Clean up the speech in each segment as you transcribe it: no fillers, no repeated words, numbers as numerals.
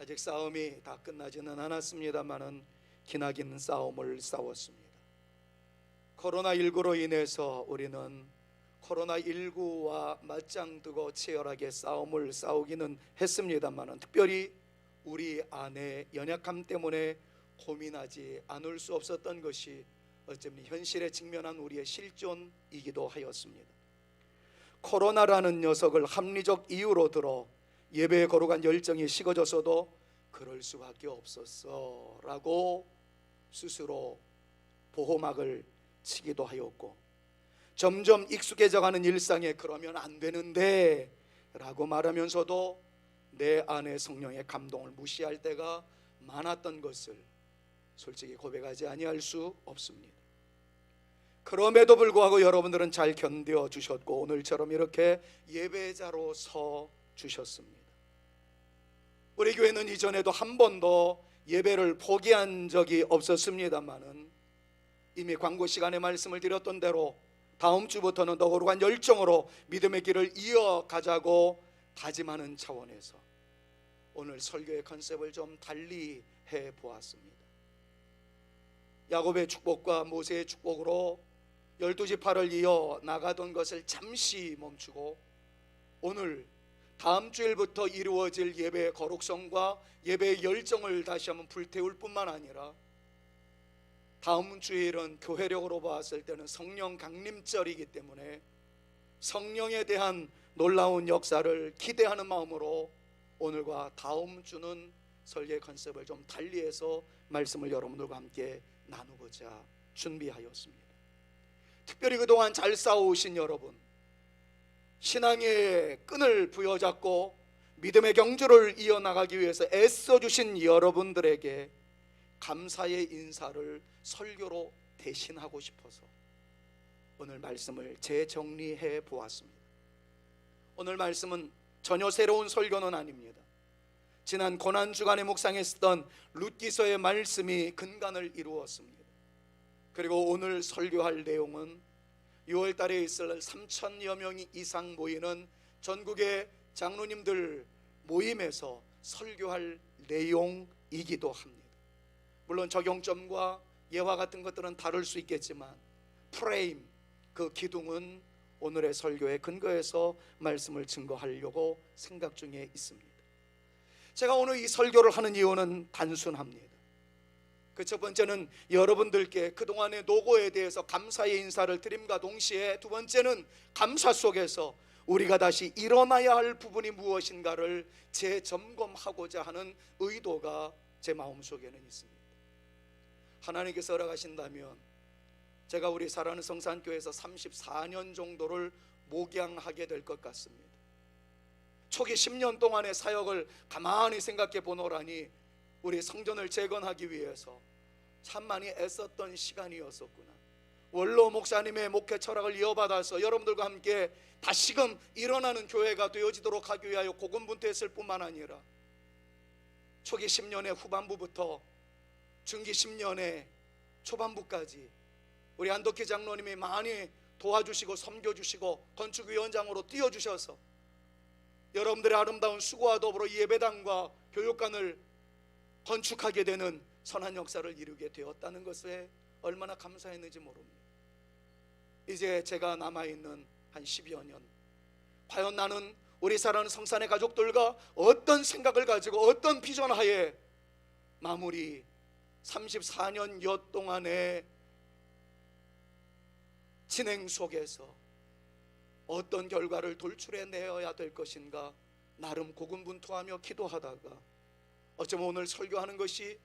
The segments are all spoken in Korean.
아직 싸움이 다 끝나지는 않았습니다만은 기나긴 싸움을 싸웠습니다. 코로나19로 인해서 우리는 코로나19와 맞짱뜨고 치열하게 싸움을 싸우기는 했습니다만은 특별히 우리 안의 연약함 때문에 고민하지 않을 수 없었던 것이 어쩌면 현실에 직면한 우리의 실존이기도 하였습니다. 코로나라는 녀석을 합리적 이유로 들어 예배에 거룩한 열정이 식어졌어도 그럴 수밖에 없었어 라고 스스로 보호막을 치기도 하였고, 점점 익숙해져가는 일상에 그러면 안 되는데 라고 말하면서도 내 안의 성령의 감동을 무시할 때가 많았던 것을 솔직히 고백하지 아니할 수 없습니다. 그럼에도 불구하고 여러분들은 잘 견뎌 주셨고 오늘처럼 이렇게 예배자로 서 주셨습니다. 우리 교회는 이전에도 한 번도 예배를 포기한 적이 없었습니다만은 이미 광고 시간에 말씀을 드렸던 대로 다음 주부터는 더 거룩한 열정으로 믿음의 길을 이어가자고 다짐하는 차원에서 오늘 설교의 컨셉을 좀 달리 해보았습니다. 야곱의 축복과 모세의 축복으로 12지파를 이어 나가던 것을 잠시 멈추고 오늘 다음 주일부터 이루어질 예배의 거룩성과 예배의 열정을 다시 한번 불태울 뿐만 아니라 다음 주일은 교회력으로 봤을 때는 성령 강림절이기 때문에 성령에 대한 놀라운 역사를 기대하는 마음으로 오늘과 다음 주는 설계 컨셉을 좀 달리해서 말씀을 여러분들과 함께 나누고자 준비하였습니다. 특별히 그동안 잘 싸워오신 여러분, 신앙의 끈을 부여잡고 믿음의 경주를 이어나가기 위해서 애써주신 여러분들에게 감사의 인사를 설교로 대신하고 싶어서 오늘 말씀을 재정리해 보았습니다. 오늘 말씀은 전혀 새로운 설교는 아닙니다. 지난 고난주간에 묵상했던 룻기서의 말씀이 근간을 이루었습니다. 그리고 오늘 설교할 내용은 6월 달에 있을 3,000여 명이 이상 모이는 전국의 장로님들 모임에서 설교할 내용이기도 합니다. 물론 적용점과 예화 같은 것들은 다를 수 있겠지만 프레임, 그 기둥은 오늘의 설교의 근거에서 말씀을 증거하려고 생각 중에 있습니다. 제가 오늘 이 설교를 하는 이유는 단순합니다. 그 첫 번째는 여러분들께 그동안의 노고에 대해서 감사의 인사를 드림과 동시에 두 번째는 감사 속에서 우리가 다시 일어나야 할 부분이 무엇인가를 재점검하고자 하는 의도가 제 마음속에는 있습니다. 하나님께서 허락하신다면 제가 우리 사랑하는 성산교회에서 34년 정도를 목양하게 될 것 같습니다. 초기 10년 동안의 사역을 가만히 생각해 보노라니 우리 성전을 재건하기 위해서 참 많이 애썼던 시간이었었구나. 원로 목사님의 목회 철학을 이어받아서 여러분들과 함께 다시금 일어나는 교회가 되어지도록 하기 위하여 고군분투했을 뿐만 아니라 초기 10년의 후반부부터 중기 10년의 초반부까지 우리 안덕희 장로님이 많이 도와주시고 섬겨주시고 건축위원장으로 띄워주셔서 여러분들의 아름다운 수고와 더불어 예배당과 교육관을 건축하게 되는 선한 역사를 이루게 되었다는 것에 얼마나 감사했는지 모릅니다. 이제 제가 남아있는 한 10여 년, 과연 나는 우리 사랑하는 성산의 가족들과 어떤 생각을 가지고 어떤 비전 하에 마무리 34년여 동안의 진행 속에서 어떤 결과를 돌출해내어야 될 것인가 나름 고군분투하며 기도하다가 어쩌면 오늘 설교하는 것이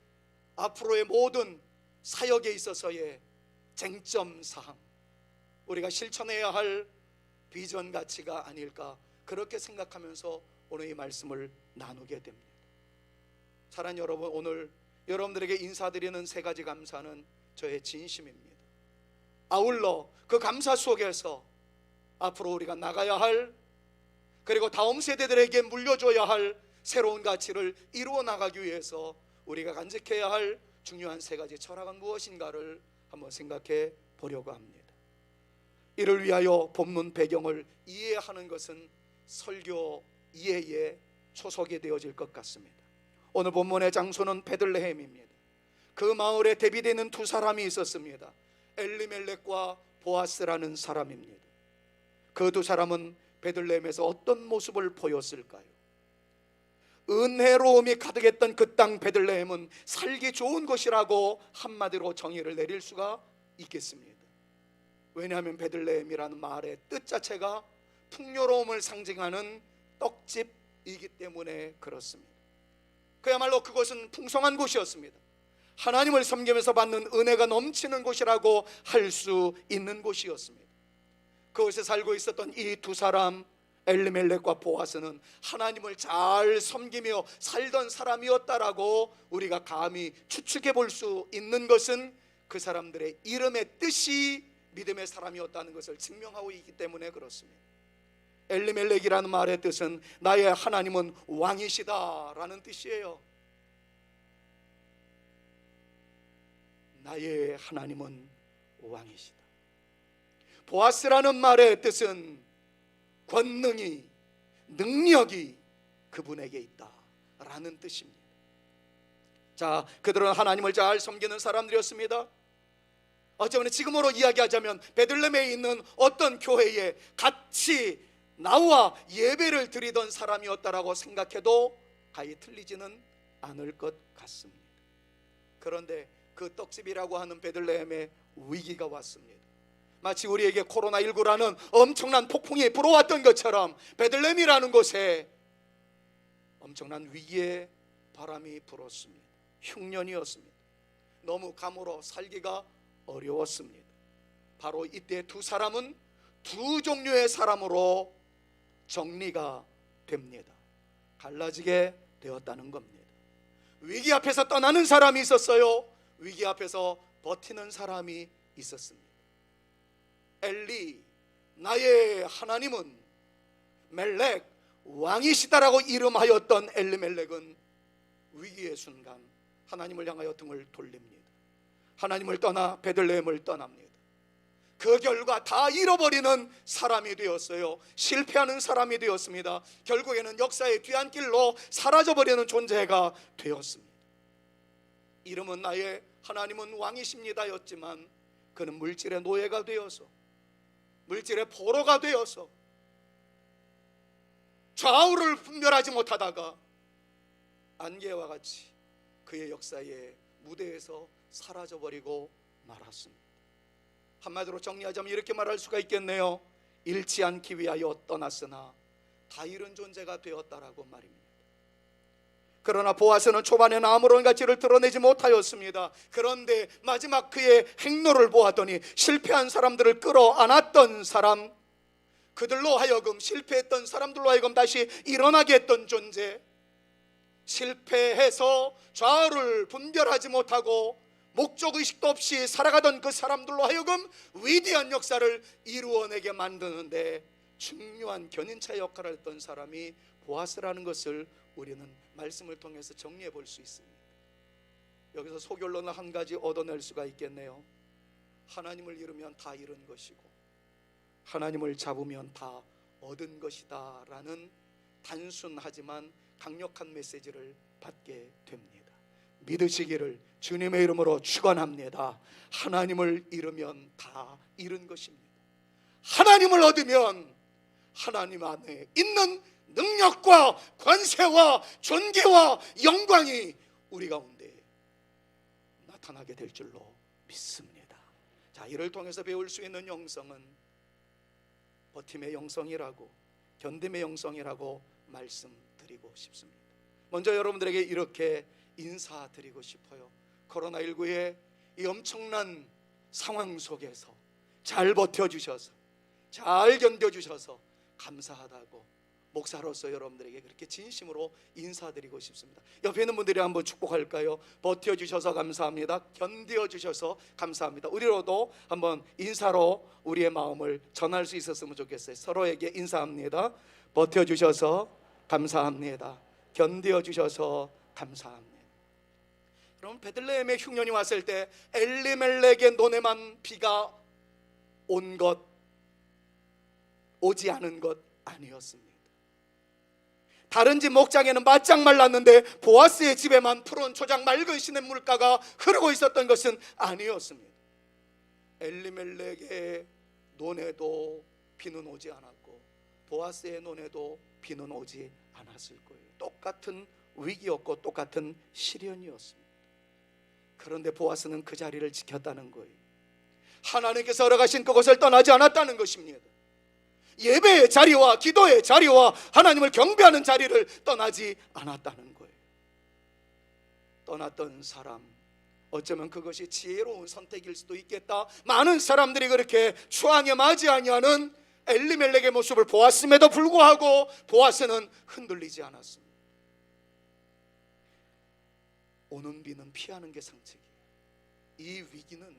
앞으로의 모든 사역에 있어서의 쟁점사항, 우리가 실천해야 할 비전 가치가 아닐까 그렇게 생각하면서 오늘 이 말씀을 나누게 됩니다. 사랑하는 여러분, 오늘 여러분들에게 인사드리는 세 가지 감사는 저의 진심입니다. 아울러 그 감사 속에서 앞으로 우리가 나가야 할, 그리고 다음 세대들에게 물려줘야 할 새로운 가치를 이루어 나가기 위해서 우리가 간직해야 할 중요한 세 가지 철학은 무엇인가를 한번 생각해 보려고 합니다. 이를 위하여 본문 배경을 이해하는 것은 설교 이해에 초석이 되어질 것 같습니다. 오늘 본문의 장소는 베들레헴입니다. 그 마을에 대비되는 두 사람이 있었습니다. 엘리멜렉과 보아스라는 사람입니다. 그 두 사람은 베들레헴에서 어떤 모습을 보였을까요? 은혜로움이 가득했던 그 땅 베들레헴은 살기 좋은 곳이라고 한마디로 정의를 내릴 수가 있겠습니다. 왜냐하면 베들레헴이라는 말의 뜻 자체가 풍요로움을 상징하는 떡집이기 때문에 그렇습니다. 그야말로 그곳은 풍성한 곳이었습니다. 하나님을 섬기면서 받는 은혜가 넘치는 곳이라고 할 수 있는 곳이었습니다. 그곳에 살고 있었던 이 두 사람, 엘리멜렉과 보아스는 하나님을 잘 섬기며 살던 사람이었다라고 우리가 감히 추측해 볼 수 있는 것은 그 사람들의 이름의 뜻이 믿음의 사람이었다는 것을 증명하고 있기 때문에 그렇습니다. 엘리멜렉이라는 말의 뜻은 나의 하나님은 왕이시다 라는 뜻이에요. 나의 하나님은 왕이시다. 보아스라는 말의 뜻은 권능이, 능력이 그분에게 있다 라는 뜻입니다. 자, 그들은 하나님을 잘 섬기는 사람들이었습니다. 어쩌면 지금으로 이야기하자면 베들레헴에 있는 어떤 교회에 같이 나와 예배를 드리던 사람이었다라고 생각해도 가히 틀리지는 않을 것 같습니다. 그런데 그 떡집이라고 하는 베들레헴에 위기가 왔습니다. 마치 우리에게 코로나19라는 엄청난 폭풍이 불어왔던 것처럼 베들레헴이라는 곳에 엄청난 위기의 바람이 불었습니다. 흉년이었습니다. 너무 감으로 살기가 어려웠습니다. 바로 이때 두 사람은 두 종류의 사람으로 정리가 됩니다. 갈라지게 되었다는 겁니다. 위기 앞에서 떠나는 사람이 있었어요. 위기 앞에서 버티는 사람이 있었습니다. 엘리, 나의 하나님은 멜렉, 왕이시다라고 이름하였던 엘리멜렉은 위기의 순간 하나님을 향하여 등을 돌립니다. 하나님을 떠나 베들레헴을 떠납니다. 그 결과 다 잃어버리는 사람이 되었어요. 실패하는 사람이 되었습니다. 결국에는 역사의 뒤안길로 사라져버리는 존재가 되었습니다. 이름은 나의 하나님은 왕이십니다 였지만 그는 물질의 노예가 되어서, 물질의 포로가 되어서 좌우를 분별하지 못하다가 안개와 같이 그의 역사의 무대에서 사라져버리고 말았습니다. 한마디로 정리하자면 이렇게 말할 수가 있겠네요. 잃지 않기 위하여 떠났으나 다 잃은 존재가 되었다라고 말입니다. 그러나 보아스는 초반에는 아무런 가치를 드러내지 못하였습니다. 그런데 마지막 그의 행로를 보았더니 실패한 사람들을 끌어안았던 사람, 그들로 하여금, 실패했던 사람들로 하여금 다시 일어나게 했던 존재, 실패해서 좌우를 분별하지 못하고 목적의식도 없이 살아가던 그 사람들로 하여금 위대한 역사를 이루어내게 만드는데 중요한 견인차 역할을 했던 사람이 보아스라는 것을 우리는 말씀을 통해서 정리해 볼 수 있습니다. 여기서 소결론을 한 가지 얻어낼 수가 있겠네요. 하나님을 잃으면 다 잃은 것이고 하나님을 잡으면 다 얻은 것이다 라는 단순하지만 강력한 메시지를 받게 됩니다. 믿으시기를 주님의 이름으로 축원합니다. 하나님을 잃으면 다 잃은 것입니다. 하나님을 얻으면 하나님 안에 있는 능력과 권세와 존귀와 영광이 우리 가운데 나타나게 될 줄로 믿습니다. 자, 이를 통해서 배울 수 있는 영성은 버팀의 영성이라고, 견딤의 영성이라고 말씀드리고 싶습니다. 먼저 여러분들에게 이렇게 인사드리고 싶어요. 코로나19의 이 엄청난 상황 속에서 잘 버텨주셔서, 잘 견뎌주셔서 감사하다고 목사로서 여러분들에게 그렇게 진심으로 인사드리고 싶습니다. 옆에 있는 분들이 한번 축복할까요? 버텨주셔서 감사합니다. 견뎌주셔서 감사합니다. 우리로도 한번 인사로 우리의 마음을 전할 수 있었으면 좋겠어요. 서로에게 인사합니다. 버텨주셔서 감사합니다. 견뎌주셔서 감사합니다. 그럼 베들레헴의 흉년이 왔을 때 엘리멜렉의 논에만 비가 온 것, 오지 않은 것 아니었습니다. 다른 집 목장에는 바짝 말랐는데 보아스의 집에만 푸른 초장 맑은 시냇물가가 흐르고 있었던 것은 아니었습니다. 엘리멜렉의 논에도 비는 오지 않았고 보아스의 논에도 비는 오지 않았을 거예요. 똑같은 위기였고 똑같은 시련이었습니다. 그런데 보아스는 그 자리를 지켰다는 거예요. 하나님께서 허락하신 그곳을 떠나지 않았다는 것입니다. 예배의 자리와 기도의 자리와 하나님을 경배하는 자리를 떠나지 않았다는 거예요. 떠났던 사람, 어쩌면 그것이 지혜로운 선택일 수도 있겠다. 많은 사람들이 그렇게 추앙에 맞지 아니하는 엘리멜렉의 모습을 보았음에도 불구하고 보아스는 흔들리지 않았습니다. 오는 비는 피하는 게 상책이에요. 이 위기는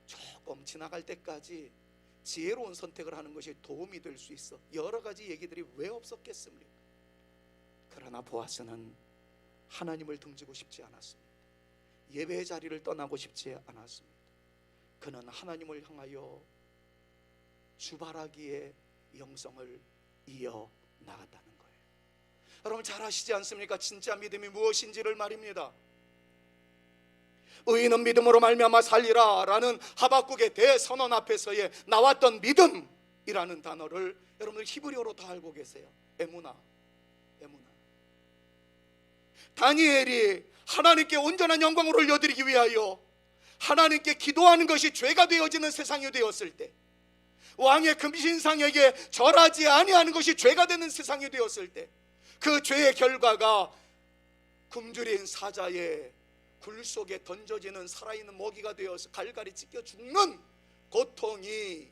조금 지나갈 때까지 지혜로운 선택을 하는 것이 도움이 될 수 있어. 여러 가지 얘기들이 왜 없었겠습니까? 그러나 보아스는 하나님을 등지고 싶지 않았습니다. 예배의 자리를 떠나고 싶지 않았습니다. 그는 하나님을 향하여 주바라기의 영성을 이어 나갔다는 거예요. 여러분 잘 아시지 않습니까? 진짜 믿음이 무엇인지를 말입니다. 의인은 믿음으로 말미암아 살리라 라는 하박국의 대선언 앞에서의 나왔던 믿음이라는 단어를 여러분들 히브리어로 다 알고 계세요. 에무나. 다니엘이 하나님께 온전한 영광을 올려드리기 위하여 하나님께 기도하는 것이 죄가 되어지는 세상이 되었을 때, 왕의 금신상에게 절하지 아니하는 것이 죄가 되는 세상이 되었을 때, 그 죄의 결과가 굶주린 사자의 굴 속에 던져지는 살아있는 먹이가 되어서 갈갈이 찢겨 죽는 고통이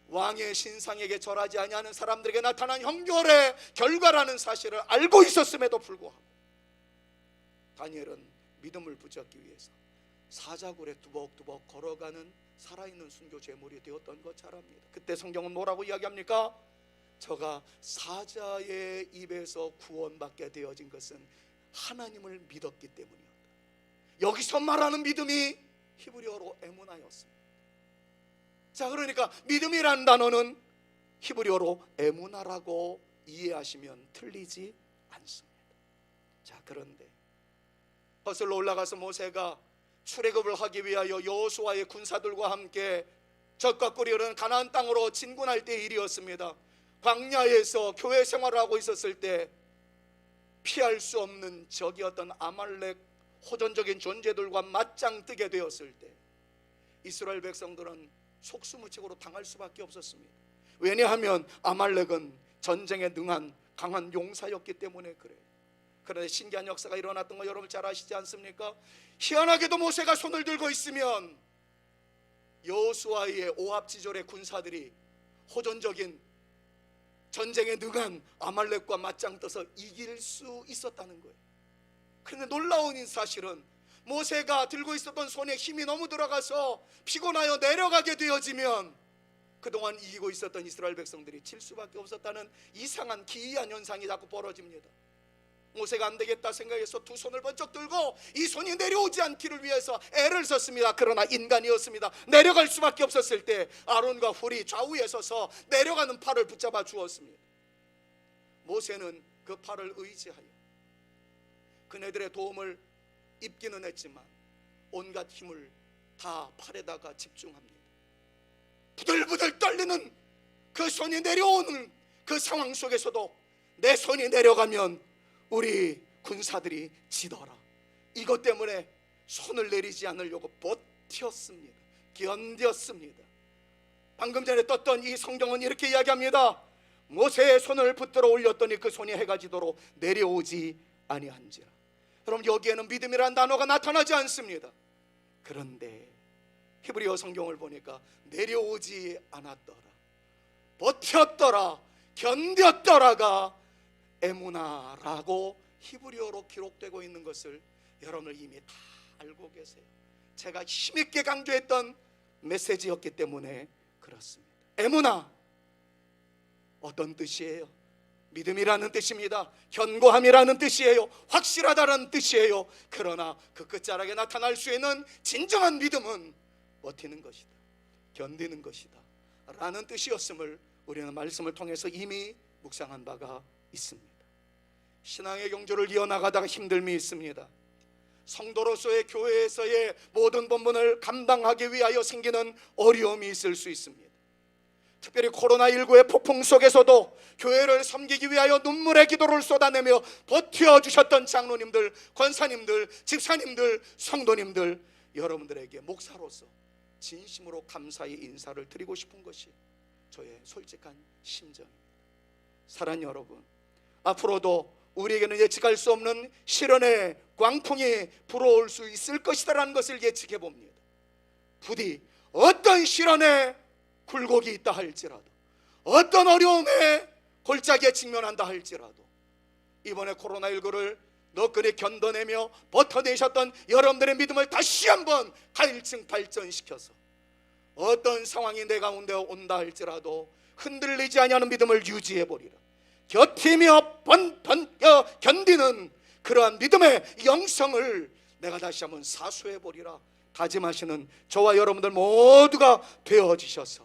왕의 신상에게 절하지 아니하는 사람들에게 나타난 형벌의 결과라는 사실을 알고 있었음에도 불구하고 다니엘은 믿음을 붙잡기 위해서 사자굴에 두벅두벅 걸어가는 살아있는 순교 제물이 되었던 것 잘 압니다. 그때 성경은 뭐라고 이야기합니까? 저가 사자의 입에서 구원받게 되어진 것은 하나님을 믿었기 때문이었다. 여기서 말하는 믿음이 히브리어로 에무나였습니다. 자, 그러니까 믿음이라는 단어는 히브리어로 에무나라고 이해하시면 틀리지 않습니다. 자, 그런데 거슬러 올라가서 모세가 출애굽을 하기 위하여 여호수아의 군사들과 함께 적과 꿀이 흐르는 가나안 땅으로 진군할 때의 일이었습니다. 광야에서 교회 생활을 하고 있었을 때 피할 수 없는 적이었던 아말렉 호전적인 존재들과 맞짱 뜨게 되었을 때 이스라엘 백성들은 속수무책으로 당할 수밖에 없었습니다. 왜냐하면 아말렉은 전쟁에 능한 강한 용사였기 때문에 그래요. 그런데 신기한 역사가 일어났던 거 여러분 잘 아시지 않습니까? 희한하게도 모세가 손을 들고 있으면 여호수아의 오합지졸의 군사들이 호전적인 전쟁에 능한 아말렉과 맞짱 떠서 이길 수 있었다는 거예요. 그런데 놀라운 사실은 모세가 들고 있었던 손에 힘이 너무 들어가서 피곤하여 내려가게 되어지면 그동안 이기고 있었던 이스라엘 백성들이 질 수밖에 없었다는 이상한 기이한 현상이 자꾸 벌어집니다. 모세가 안 되겠다 생각해서 두 손을 번쩍 들고 이 손이 내려오지 않기를 위해서 애를 썼습니다. 그러나 인간이었습니다. 내려갈 수밖에 없었을 때 아론과 훌이 좌우에 서서 내려가는 팔을 붙잡아 주었습니다. 모세는 그 팔을 의지하여 그네들의 도움을 입기는 했지만 온갖 힘을 다 팔에다가 집중합니다. 부들부들 떨리는 그 손이 내려오는 그 상황 속에서도 내 손이 내려가면 우리 군사들이 지더라. 이것 때문에 손을 내리지 않으려고 버텼습니다. 견뎠습니다. 방금 전에 떴던 이 성경은 이렇게 이야기합니다. 모세의 손을 붙들어 올렸더니 그 손이 해가 지도록 내려오지 아니한지라. 여러분 여기에는 믿음이라는 단어가 나타나지 않습니다. 그런데 히브리어 성경을 보니까 내려오지 않았더라, 버텼더라, 견뎠더라가 에무나라고 히브리어로 기록되고 있는 것을 여러분은 이미 다 알고 계세요. 제가 힘있게 강조했던 메시지였기 때문에 그렇습니다. 에무나 어떤 뜻이에요? 믿음이라는 뜻입니다. 견고함이라는 뜻이에요. 확실하다는 뜻이에요. 그러나 그 끝자락에 나타날 수 있는 진정한 믿음은 버티는 것이다, 견디는 것이다 라는 뜻이었음을 우리는 말씀을 통해서 이미 묵상한 바가 있습니다. 신앙의 경주를 이어나가다가 힘듦이 있습니다. 성도로서의 교회에서의 모든 본분을 감당하기 위하여 생기는 어려움이 있을 수 있습니다. 특별히 코로나19의 폭풍 속에서도 교회를 섬기기 위하여 눈물의 기도를 쏟아내며 버텨주셨던 장로님들, 권사님들, 집사님들, 성도님들, 여러분들에게 목사로서 진심으로 감사의 인사를 드리고 싶은 것이 저의 솔직한 심정입니다. 사랑하는 여러분, 앞으로도 우리에게는 예측할 수 없는 시련의 광풍이 불어올 수 있을 것이다라는 것을 예측해 봅니다. 부디 어떤 시련에 굴곡이 있다 할지라도, 어떤 어려움에 골짜기에 직면한다 할지라도, 이번에 코로나19를 너끈히 견뎌내며 버텨내셨던 여러분들의 믿음을 다시 한번 가일층 발전시켜서 어떤 상황이 내 가운데 온다 할지라도 흔들리지 아니하는 믿음을 유지해 보리라. 곁이며 견디는 그러한 믿음의 영성을 내가 다시 한번 사수해 보리라 다짐하시는 저와 여러분들 모두가 되어지셔서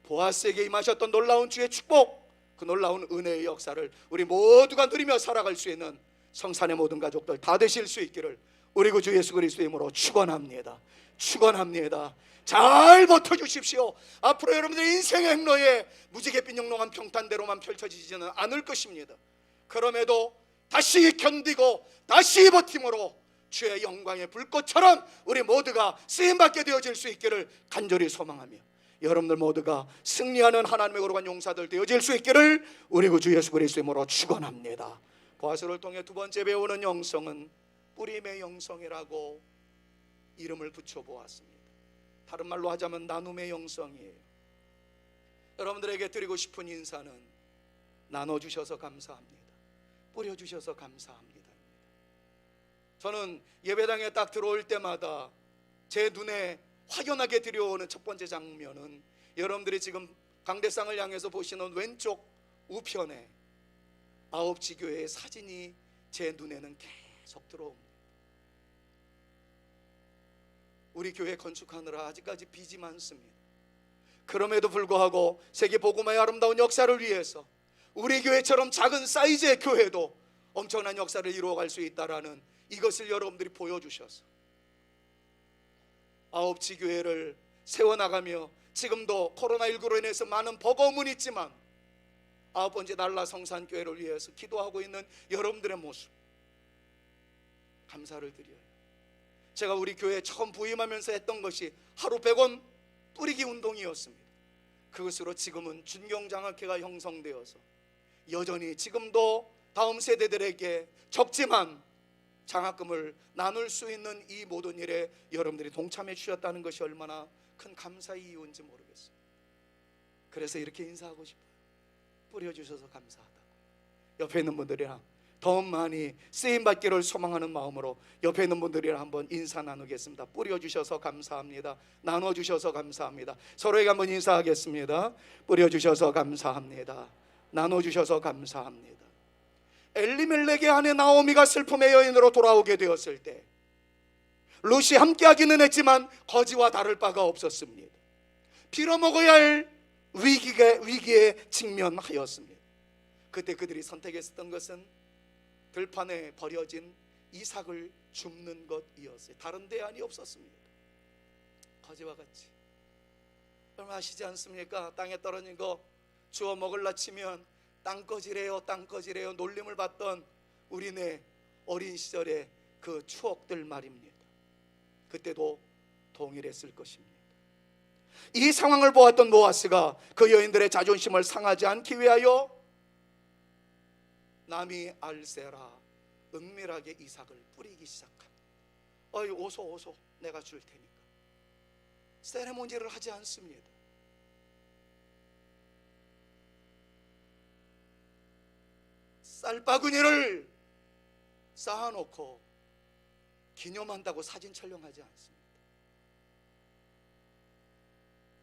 보아스에게 임하셨던 놀라운 주의 축복, 그 놀라운 은혜의 역사를 우리 모두가 누리며 살아갈 수 있는 성산의 모든 가족들 다 되실 수 있기를 우리 구주 예수 그리스도의 이름으로 축원합니다. 축원합니다. 잘 버텨주십시오. 앞으로 여러분들의 인생의 행로에 무지갯빛 영롱한 평탄대로만 펼쳐지지는 않을 것입니다. 그럼에도 다시 견디고 다시 버팀으로 주의 영광의 불꽃처럼 우리 모두가 쓰임받게 되어질 수 있기를 간절히 소망하며, 여러분들 모두가 승리하는 하나님의 거룩한 용사들 되어질 수 있기를 우리 구주 예수 그리스도의 이름으로 축원합니다. 보아스를 통해 두 번째 배우는 영성은 뿌림의 영성이라고 이름을 붙여보았습니다. 다른 말로 하자면 나눔의 영성이에요. 여러분들에게 드리고 싶은 인사는 나눠주셔서 감사합니다, 뿌려주셔서 감사합니다. 저는 예배당에 딱 들어올 때마다 제 눈에 확연하게 들여오는 첫 번째 장면은 여러분들이 지금 강대상을 향해서 보시는 왼쪽 우편에 아홉지교회의 사진이 제 눈에는 계속 들어옵니다. 우리 교회 건축하느라 아직까지 빚이 많습니다. 그럼에도 불구하고 세계 복음화의 아름다운 역사를 위해서 우리 교회처럼 작은 사이즈의 교회도 엄청난 역사를 이루어갈 수 있다라는 이것을 여러분들이 보여주셔서 아홉지교회를 세워나가며 지금도 코로나19로 인해서 많은 버거움은 있지만 아홉 번째 날라 성산교회를 위해서 기도하고 있는 여러분들의 모습 감사를 드려요. 제가 우리 교회에 처음 부임하면서 했던 것이 하루 100원 뿌리기 운동이었습니다. 그것으로 지금은 준경장학회가 형성되어서 여전히 지금도 다음 세대들에게 적지만 장학금을 나눌 수 있는 이 모든 일에 여러분들이 동참해 주셨다는 것이 얼마나 큰 감사의 이유인지 모르겠어요. 그래서 이렇게 인사하고 싶어요. 뿌려주셔서 감사하다고. 옆에 있는 분들이랑 더 많이 쓰임받기를 소망하는 마음으로 옆에 있는 분들이랑 한번 인사 나누겠습니다. 뿌려주셔서 감사합니다. 나눠주셔서 감사합니다. 서로에게 한번 인사하겠습니다. 뿌려주셔서 감사합니다. 나눠주셔서 감사합니다. 엘리멜렉의 아내 나오미가 슬픔의 여인으로 돌아오게 되었을 때 롯이 함께하기는 했지만 거지와 다를 바가 없었습니다. 빌어먹어야 할 위기에 직면하였습니다. 그때 그들이 선택했었던 것은 들판에 버려진 이삭을 줍는 것이었어요. 다른 대안이 없었습니다. 거지와 같이 여러분 아시지 않습니까? 땅에 떨어진 거 주워 먹으려 치면 땅거지래요 땅거지래요 놀림을 받던 우리네 어린 시절의 그 추억들 말입니다. 그때도 동일했을 것입니다. 이 상황을 보았던 보아스가 그 여인들의 자존심을 상하지 않기 위하여 남이 알세라 은밀하게 이삭을 뿌리기 시작합니다. 어이 오소 내가 줄 테니까. 세레모니를 하지 않습니다. 쌀바구니를 쌓아놓고 기념한다고 사진 촬영하지 않습니다.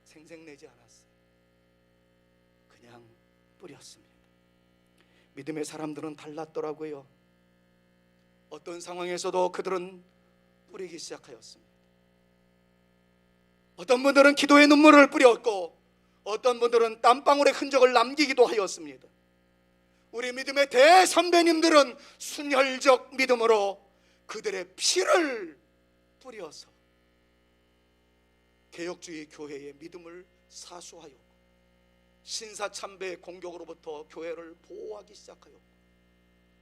생색내지 않았어요. 그냥 뿌렸습니다. 믿음의 사람들은 달랐더라고요. 어떤 상황에서도 그들은 뿌리기 시작하였습니다. 어떤 분들은 기도의 눈물을 뿌렸고 어떤 분들은 땀방울의 흔적을 남기기도 하였습니다. 우리 믿음의 대선배님들은 순혈적 믿음으로 그들의 피를 뿌려서 개혁주의 교회의 믿음을 사수하였고 신사참배의 공격으로부터 교회를 보호하기 시작하였고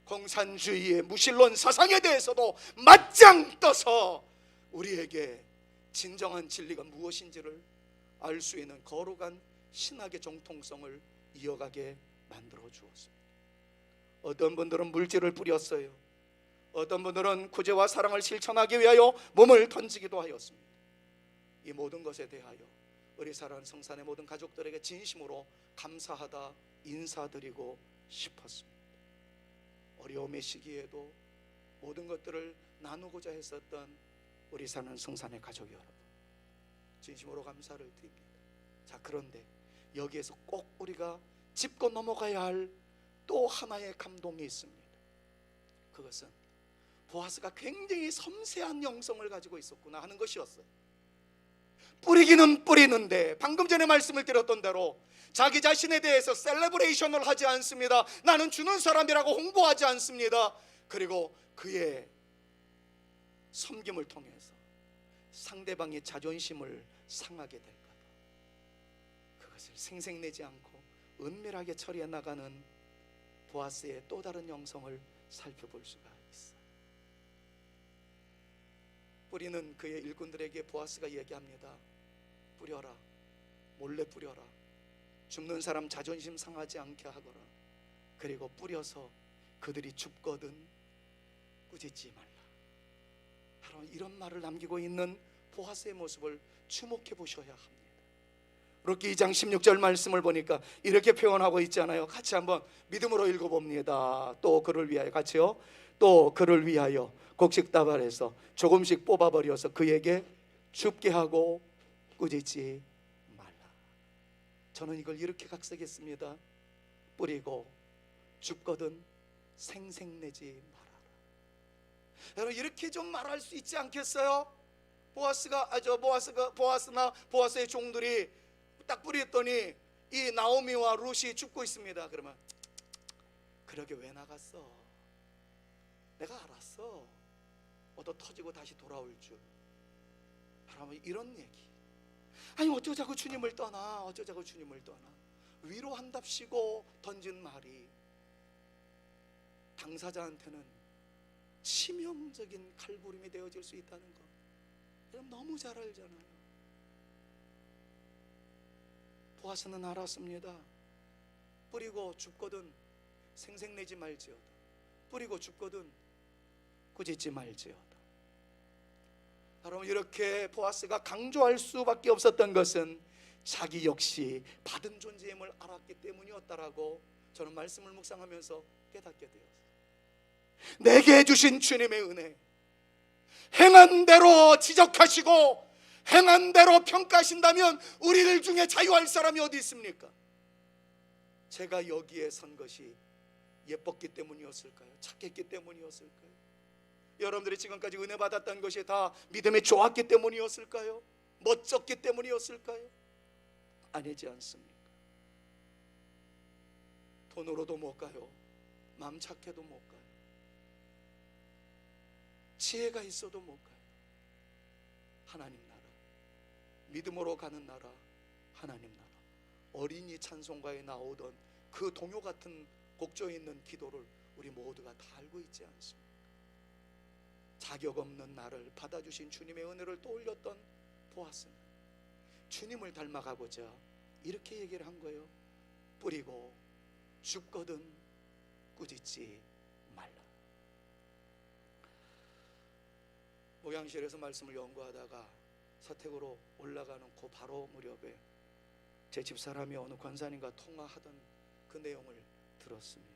공산주의의 무신론 사상에 대해서도 맞짱 떠서 우리에게 진정한 진리가 무엇인지를 알 수 있는 거룩한 신학의 정통성을 이어가게 만들어 주었습니다. 어떤 분들은 물질을 뿌렸어요. 어떤 분들은 구제와 사랑을 실천하기 위하여 몸을 던지기도 하였습니다. 이 모든 것에 대하여 우리 사랑하는 성산의 모든 가족들에게 진심으로 감사하다 인사드리고 싶었습니다. 어려움의 시기에도 모든 것들을 나누고자 했었던 우리 사는 성산의 가족 여러분, 진심으로 감사를 드립니다. 자, 그런데 여기에서 꼭 우리가 짚고 넘어가야 할 또 하나의 감동이 있습니다. 그것은 보아스가 굉장히 섬세한 영성을 가지고 있었구나 하는 것이었어요. 뿌리기는 뿌리는데 방금 전에 말씀을 드렸던 대로 자기 자신에 대해서 셀레브레이션을 하지 않습니다. 나는 주는 사람이라고 홍보하지 않습니다. 그리고 그의 섬김을 통해서 상대방의 자존심을 상하게 될까 봐 그것을 생색내지 않고 은밀하게 처리해 나가는 보아스의 또 다른 영성을 살펴볼 수가 있어요. 뿌리는 그의 일꾼들에게 보아스가 얘기합니다. 뿌려라, 몰래 뿌려라. 죽는 사람 자존심 상하지 않게 하거라. 그리고 뿌려서 그들이 죽거든 꾸짖지 말라. 바로 이런 말을 남기고 있는 보아스의 모습을 주목해 보셔야 합니다. 룻기 2장 16절 말씀을 보니까 이렇게 표현하고 있잖아요. 같이 한번 믿음으로 읽어봅니다. 또 그를 위하여, 같이요. 또 그를 위하여 곡식다발에서 조금씩 뽑아버려서 그에게 줍게 하고 꾸짖지 말라. 저는 이걸 이렇게 각색했습니다. 뿌리고 줍거든 생색내지 말아라. 여러분, 이렇게 좀 말할 수 있지 않겠어요? 보아스나 보아스의 종들이 딱 뿌렸더니 이 나오미와 룻이 죽고 있습니다. 그러면 그러게 왜 나갔어? 내가 알았어. 얻어 터지고 다시 돌아올 줄. 바로 이런 얘기. 아니 어쩌자고 주님을 떠나, 어쩌자고 주님을 떠나. 위로한답시고 던진 말이 당사자한테는 치명적인 칼부림이 되어질 수 있다는 거 여러분 너무 잘 알잖아요. 보아스는 알았습니다. 뿌리고 줍거든 생색내지 말지어다. 뿌리고 줍거든 꾸짖지 말지어다. 여러분, 이렇게 보아스가 강조할 수밖에 없었던 것은 자기 역시 받은 존재임을 알았기 때문이었다라고 저는 말씀을 묵상하면서 깨닫게 되었어요. 내게 주신 주님의 은혜, 행한 대로 지적하시고 행한 대로 평가하신다면 우리들 중에 자유할 사람이 어디 있습니까? 제가 여기에 선 것이 예뻤기 때문이었을까요? 착했기 때문이었을까요? 여러분들이 지금까지 은혜 받았던 것이 다 믿음이 좋았기 때문이었을까요? 멋졌기 때문이었을까요? 아니지 않습니까? 돈으로도 못 가요. 마음 착해도 못 가요. 지혜가 있어도 못 가요. 하나님 나라, 믿음으로 가는 나라, 하나님 나라. 어린이 찬송가에 나오던 그 동요 같은 곡조에 있는 기도를 우리 모두가 다 알고 있지 않습니까? 자격 없는 나를 받아주신 주님의 은혜를 떠올렸던 보아스는 주님을 닮아가고자 이렇게 얘기를 한 거예요. 뿌리고 줍거든 꾸짖지 말라. 목양실에서 말씀을 연구하다가 서택으로 올라가는 그 바로 무렵에 제 집사람이 어느 권사님과 통화하던 그 내용을 들었습니다.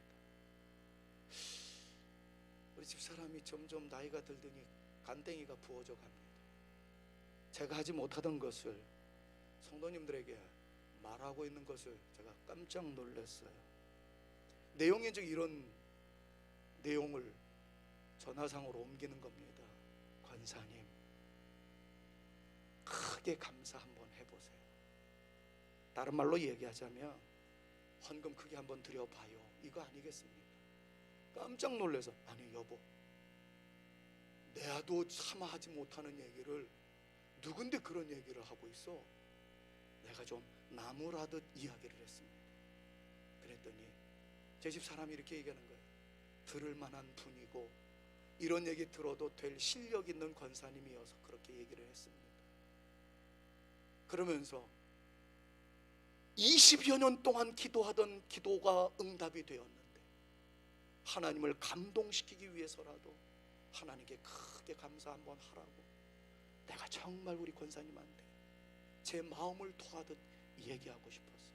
우리 집사람이 점점 나이가 들더니 간땡이가 부어져 갑니다. 제가 하지 못하던 것을 성도님들에게 말하고 있는 것을 제가 깜짝 놀랐어요. 내용이 즉 이런 내용을 전화상으로 옮기는 겁니다. 권사님, 크게 감사 한번 해보세요. 다른 말로 얘기하자면 헌금 크게 한번 드려봐요, 이거 아니겠습니까? 깜짝 놀라서 아니 여보, 내도 차마 하지 못하는 얘기를 누군데 그런 얘기를 하고 있어? 내가 좀 나무라듯 이야기를 했습니다. 그랬더니 제 집 사람이 이렇게 얘기하는 거예요. 들을 만한 분이고 이런 얘기 들어도 될 실력 있는 권사님이어서 그렇게 얘기를 했습니다. 그러면서 20여 년 동안 기도하던 기도가 응답이 되었는데 하나님을 감동시키기 위해서라도 하나님께 크게 감사 한번 하라고 내가 정말 우리 권사님한테 제 마음을 토하듯 얘기하고 싶었어요.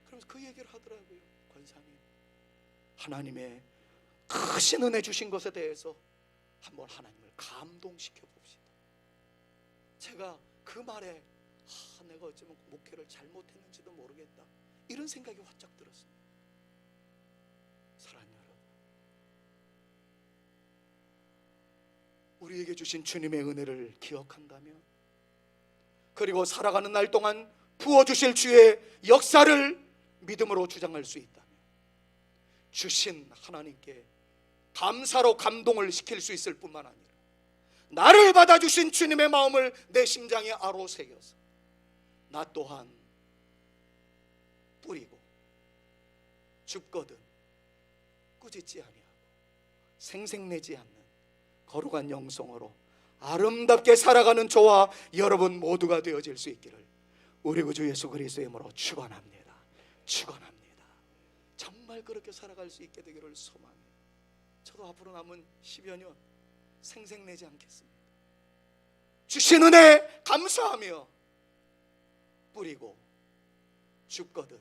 그러면서 그 얘기를 하더라고요. 권사님, 하나님의 크신 은혜 주신 것에 대해서 한번 하나님을 감동시켜 봅시다. 제가 그 말에 내가 어쩌면 목회를 잘못했는지도 모르겠다, 이런 생각이 활짝 들었습니다. 사랑하는 여러분, 우리에게 주신 주님의 은혜를 기억한다면, 그리고 살아가는 날 동안 부어주실 주의 역사를 믿음으로 주장할 수 있다면 주신 하나님께 감사로 감동을 시킬 수 있을 뿐만 아니라 나를 받아주신 주님의 마음을 내 심장에 아로새겨서 나 또한 뿌리고 줍거든 꾸짖지 아니하고 생색내지 않는 거룩한 영성으로 아름답게 살아가는 저와 여러분 모두가 되어질 수 있기를 우리 구주 예수 그리스도의 이름으로 축원합니다. 축원합니다. 정말 그렇게 살아갈 수 있게 되기를 소망해요. 저도 앞으로 남은 10여 년 생색내지 않겠습니다. 주신 은혜 감사하며 뿌리고 줍거든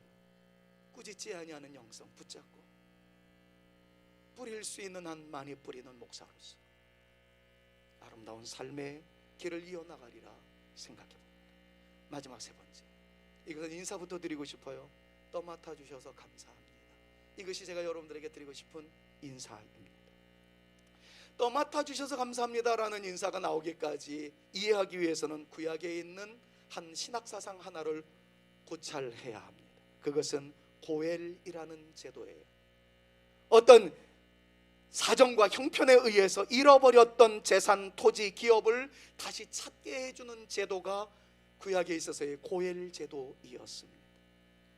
꾸짖지 아니하는 영성 붙잡고 뿌릴 수 있는 한 많이 뿌리는 목사로서 아름다운 삶의 길을 이어나가리라 생각해봅니다. 마지막 세 번째, 이것은 인사부터 드리고 싶어요. 떠맡아 주셔서 감사합니다. 이것이 제가 여러분들에게 드리고 싶은 인사입니다. 떠맡아 주셔서 감사합니다라는 인사가 나오기까지 이해하기 위해서는 구약에 있는 한 신학사상 하나를 고찰해야 합니다. 그것은 고엘이라는 제도예요. 어떤 사정과 형편에 의해서 잃어버렸던 재산, 토지, 기업을 다시 찾게 해주는 제도가 구약에 있어서의 고엘 제도이었습니다.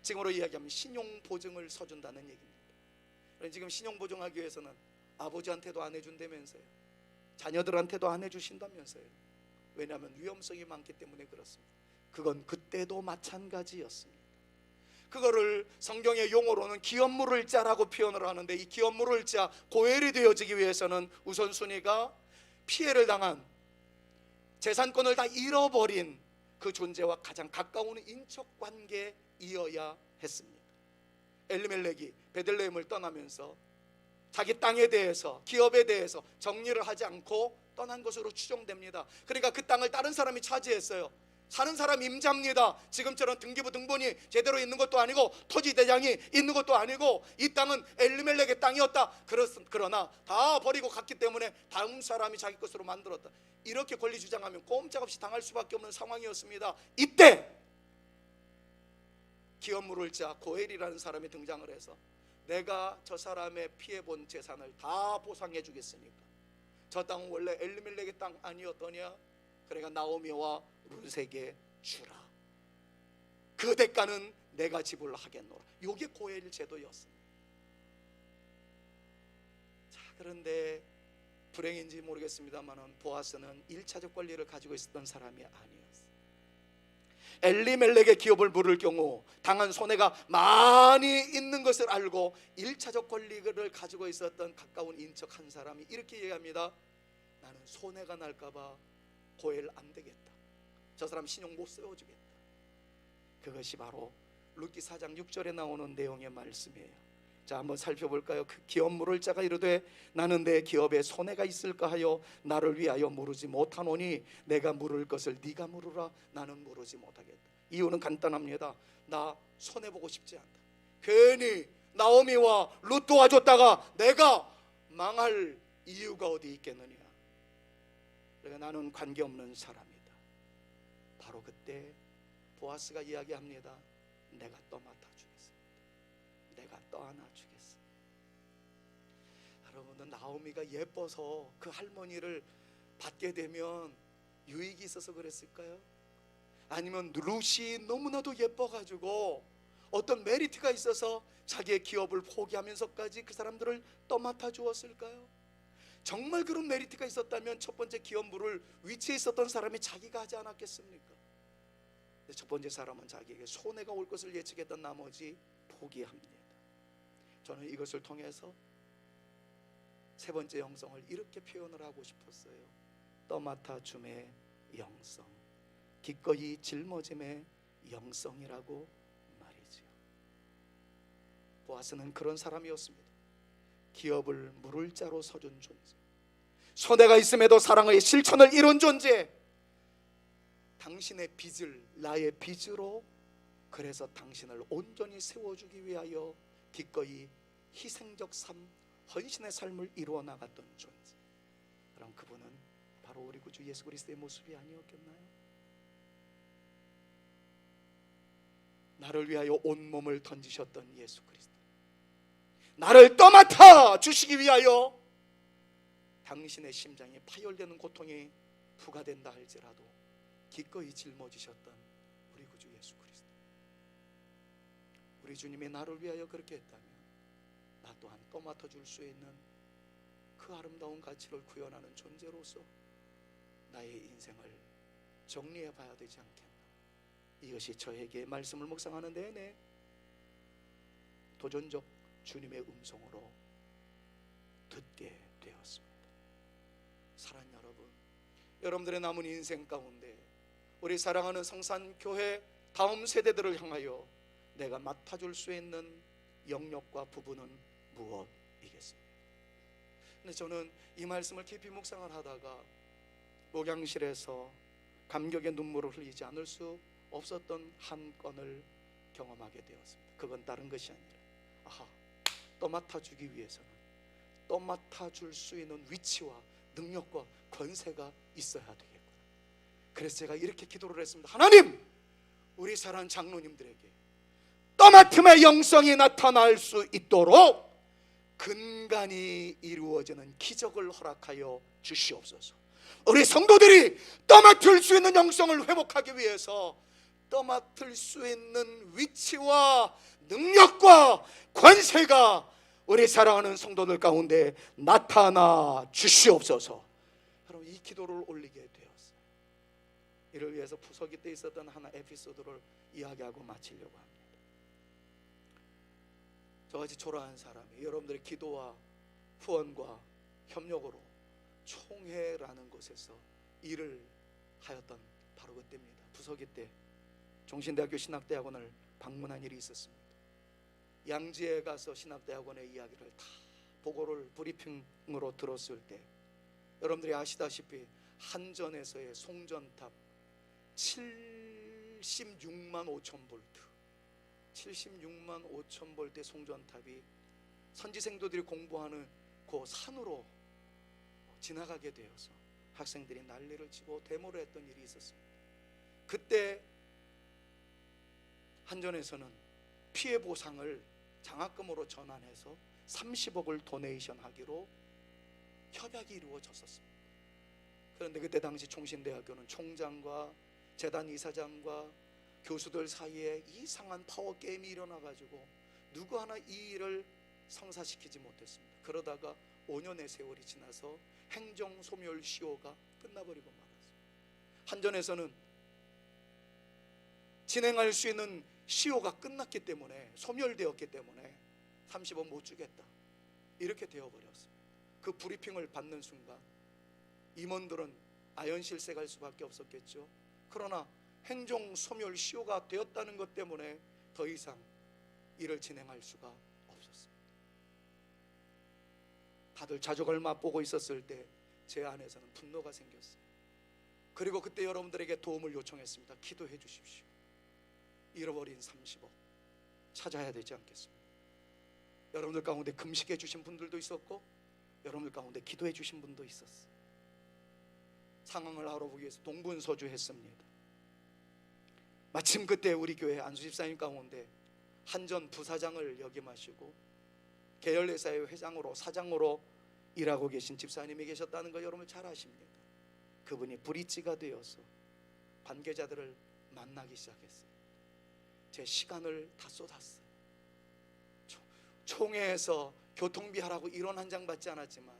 지금으로 이야기하면 신용보증을 서준다는 얘기입니다. 지금 신용보증하기 위해서는 아버지한테도 안 해준다면서요, 자녀들한테도 안 해주신다면서요. 왜냐하면 위험성이 많기 때문에 그렇습니다. 그건 그때도 마찬가지였습니다. 그거를 성경의 용어로는 기업물을자라고 표현을 하는데, 이 기업물을자 고엘이 되어지기 위해서는 우선순위가 피해를 당한, 재산권을 다 잃어버린 그 존재와 가장 가까운 인척 관계이어야 했습니다. 엘리멜렉이 베들레헴을 떠나면서 자기 땅에 대해서, 기업에 대해서 정리를 하지 않고 떠난 것으로 추정됩니다. 그러니까 그 땅을 다른 사람이 차지했어요. 사는 사람 임자입니다. 지금처럼 등기부 등본이 제대로 있는 것도 아니고 토지 대장이 있는 것도 아니고 이 땅은 엘리멜렉의 땅이었다. 그러나 다 버리고 갔기 때문에 다음 사람이 자기 것으로 만들었다. 이렇게 권리 주장하면 꼼짝없이 당할 수밖에 없는 상황이었습니다. 이때 기업물을자 고엘이라는 사람이 등장을 해서 내가 저 사람의 피해본 재산을 다 보상해 주겠으니까 저 땅은 원래 엘리멜렉의 땅 아니었더냐? 그러니까 나오미와 룻에게 주라. 그 대가는 내가 지불하겠노라. 이게 고엘 제도였습니다. 자, 그런데 불행인지 모르겠습니다만 보아스는 1차적 권리를 가지고 있었던 사람이 아니었어요. 엘리멜렉의 기업을 물을 경우 당한 손해가 많이 있는 것을 알고 1차적 권리를 가지고 있었던 가까운 인척 한 사람이 이렇게 얘기합니다. 나는 손해가 날까봐 고엘 안 되겠다. 저 사람 신용 못 세워주겠다. 그것이 바로 룻기 4장 6절에 나오는 내용의 말씀이에요. 자, 한번 살펴볼까요? 그 기업 물을 자가 이르되 나는 내 기업에 손해가 있을까 하여 나를 위하여 물으지 못하노니 내가 물을 것을 네가 물으라. 나는 물으지 못하겠다. 이유는 간단합니다. 나 손해보고 싶지 않다. 괜히 나오미와 룻 도와줬다가 내가 망할 이유가 어디 있겠느냐. 그러니까 나는 관계없는 사람이다. 바로 그때 보아스가 이야기합니다. 내가 떠맡아 주겠어. 내가 떠안아 주겠어. 여러분은 나오미가 예뻐서 그 할머니를 받게 되면 유익이 있어서 그랬을까요? 아니면 룻이 너무나도 예뻐가지고 어떤 메리트가 있어서 자기의 기업을 포기하면서까지 그 사람들을 떠맡아 주었을까요? 정말 그런 메리트가 있었다면 첫 번째 기업물을 위치에 있었던 사람이 자기가 하지 않았겠습니까? 근데 첫 번째 사람은 자기에게 손해가 올 것을 예측했던 나머지 포기합니다. 저는 이것을 통해서 세 번째 영성을 이렇게 표현을 하고 싶었어요. 떠맡아 줌의 영성, 기꺼이 짊어짐의 영성이라고 말이지요. 보아스는 그런 사람이었습니다. 기업을 물을 자로 서준 존재, 손해가 있음에도 사랑의 실천을 이룬 존재, 당신의 빚을 나의 빚으로, 그래서 당신을 온전히 세워주기 위하여 기꺼이 희생적 삶, 헌신의 삶을 이루어 나갔던 존재. 그럼 그분은 바로 우리 구주 예수 그리스도의 모습이 아니었겠나요? 나를 위하여 온몸을 던지셨던 예수 그리스도, 나를 떠맡아 주시기 위하여 당신의 심장에 파열되는 고통이 부과된다 할지라도 기꺼이 짊어지셨던 우리 구주 예수 그리스도. 우리 주님이 나를 위하여 그렇게 했다면 나 또한 떠맡아 줄 수 있는 그 아름다운 가치를 구현하는 존재로서 나의 인생을 정리해 봐야 되지 않겠나. 이것이 저에게 말씀을 묵상하는 내내 도전적 주님의 음성으로 듣게 되었습니다. 사랑하는 여러분, 여러분들의 남은 인생 가운데 우리 사랑하는 성산교회 다음 세대들을 향하여 내가 맡아줄 수 있는 영역과 부분은 무엇이겠습니까? 근데 저는 이 말씀을 깊이 묵상을 하다가 목양실에서 감격의 눈물을 흘리지 않을 수 없었던 한 건을 경험하게 되었습니다. 그건 다른 것이 아니라 떠맡아 주기 위해서는 떠맡아 줄 수 있는 위치와 능력과 권세가 있어야 되겠구나. 그래서 제가 이렇게 기도를 했습니다. 하나님, 우리 사랑하는 장로님들에게 떠맡음의 영성이 나타날 수 있도록 근간이 이루어지는 기적을 허락하여 주시옵소서. 우리 성도들이 떠맡을 수 있는 영성을 회복하기 위해서 떠맡을 수 있는 위치와 능력과 권세가 우리 사랑하는 성도들 가운데 나타나 주시옵소서. 여러분, 이 기도를 올리게 되었어요. 이를 위해서 부서기 때 있었던 하나 에피소드를 이야기하고 마치려고 합니다. 저같이 초라한 사람이 여러분들의 기도와 후원과 협력으로 총회라는 곳에서 일을 하였던 바로 그때입니다. 부서기 때 종신대학교 신학대학원을 방문한 일이 있었습니다. 양지에 가서 신학대학원의 이야기를 다 보고를 브리핑으로 들었을 때 여러분들이 아시다시피 한전에서의 송전탑 76만 5천 볼트 76만 5천 볼트의 송전탑이 선지생도들이 공부하는 그 산으로 지나가게 되어서 학생들이 난리를 치고 데모를 했던 일이 있었습니다. 그때 한전에서는 피해 보상을 장학금으로 전환해서 30억을 도네이션 하기로 협약이 이루어졌었습니다. 그런데 그때 당시 총신대학교는 총장과 재단 이사장과 교수들 사이에 이상한 파워 게임이 일어나가지고 누구 하나 이 일을 성사시키지 못했습니다. 그러다가 5년의 세월이 지나서 행정소멸 시효가 끝나버리고 말았습니다. 한전에서는 진행할 수 있는 시효가 끝났기 때문에, 소멸되었기 때문에 30억 못 주겠다 이렇게 되어버렸습니다. 그 브리핑을 받는 순간 임원들은 아연실세 갈 수밖에 없었겠죠. 그러나 행정소멸 시효가 되었다는 것 때문에 더 이상 일을 진행할 수가 없었습니다. 다들 자족을 맛보고 있었을 때 제 안에서는 분노가 생겼어요. 그리고 그때 여러분들에게 도움을 요청했습니다. 기도해 주십시오. 잃어버린 30억 찾아야 되지 않겠습니까? 여러분들 가운데 금식해 주신 분들도 있었고 여러분들 가운데 기도해 주신 분도 있었어요. 상황을 알아보기 위해서 동분서주했습니다. 마침 그때 우리 교회 안수 집사님 가운데 한전 부사장을 역임하시고 계열회사의 회장으로 사장으로 일하고 계신 집사님이 계셨다는 거 여러분 잘 아십니다. 그분이 브릿지가 되어서 관계자들을 만나기 시작했어요. 제 시간을 다 쏟았어요. 총회에서 교통비 하라고 1원 한 장 받지 않았지만